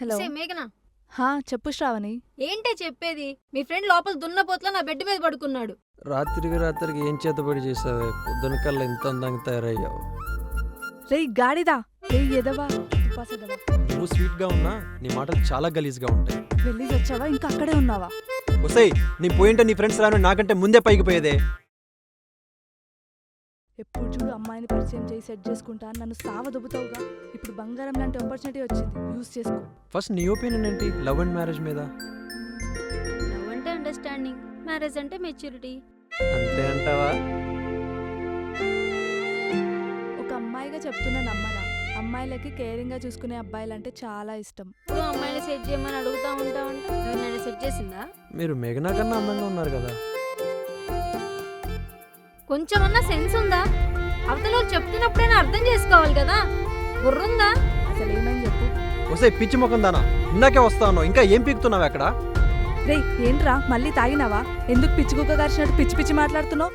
Hello. మేఘనా, చెప్పు శ్రావణి. ఏంటే చెప్పేది? మీ ఫ్రెండ్ లోపల దున్నపోట్ల నా బెడ్ మీద పడుకున్నాడు. రాత్రికి ఏం చేతబడి చేసావే? పొద్దున కల్లా ఇంత అందంగా తయారయ్యావు. రేయ్ గాడిదా, రేయ్ ఎదవా, ఉపాసదవా. నువ్వు స్వీట్ గా ఉన్నా నీ మాటలు చాలా గలీజ్గా ఉంటాయి. వెళ్ళి వచ్చావా, ఇంకా అక్కడే ఉన్నావా? ఒసేయ్, నీ పోయింటే నీ ఫ్రెండ్స్ రాను నాకంటే ముందే పైకి పోయేదే. ఎప్పుడు చూడు అమ్మాయిని పరిచయం చేసి సెట్ చేసుకుంటా నన్ను సావ దుబ్బుతావుగా. ఇప్పుడు బంగారం లాంటి ఆపర్చునిటీ వచ్చింది, యూజ్ చేసుకో. ఫస్ట్ నీ ఒపీనియన్ ఏంటి లవ్ అండ్ మ్యారేజ్ మీద? లవ్ అంటే అండర్స్టాండింగ్, మ్యారేజ్ అంటే మెచ్యూరిటీ. అంతే అంటావా? ఒక అమ్మాయిగా చెప్తున్నా నమ్మరా? అమ్మాయిలకి కేరింగ్ గా చూసుకునే అబ్బాయిలంటే చాలా ఇష్టం. ఇప్పుడు అమ్మాయిని సెట్ చేయమని అడుగుతా ఉంటావంట. ఎవరినైనా సెట్ చేసిందా? మీరు మేఘనా కన్నా అందంగా ఉన్నారు కదా. కొంచెమన్నా సెన్స్ ఉందా? అవతల చెప్తున్నప్పుడైనా అర్థం చేసుకోవాలి కదా. బుర్రుందా? అసలు ఏమైంది చెప్పు. ఒసేయ్ పిచ్చి ముఖం దానా, ఇందాకే వస్తాను, ఇంకా ఏం పీకుతున్నావు అక్కడ? రేయ్ ఏంట్రా, మళ్ళీ తాగినావా? ఎందుకు పిచ్చి కుక్క గారిచినట్టు పిచ్చి పిచ్చి మాట్లాడుతున్నావు?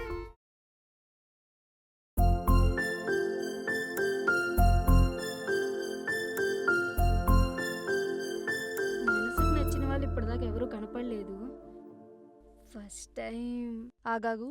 మనసుకు నచ్చిన వాళ్ళు ఇప్పటిదాకా ఎవరు కనపడలేదు. First time. ఆగాగు,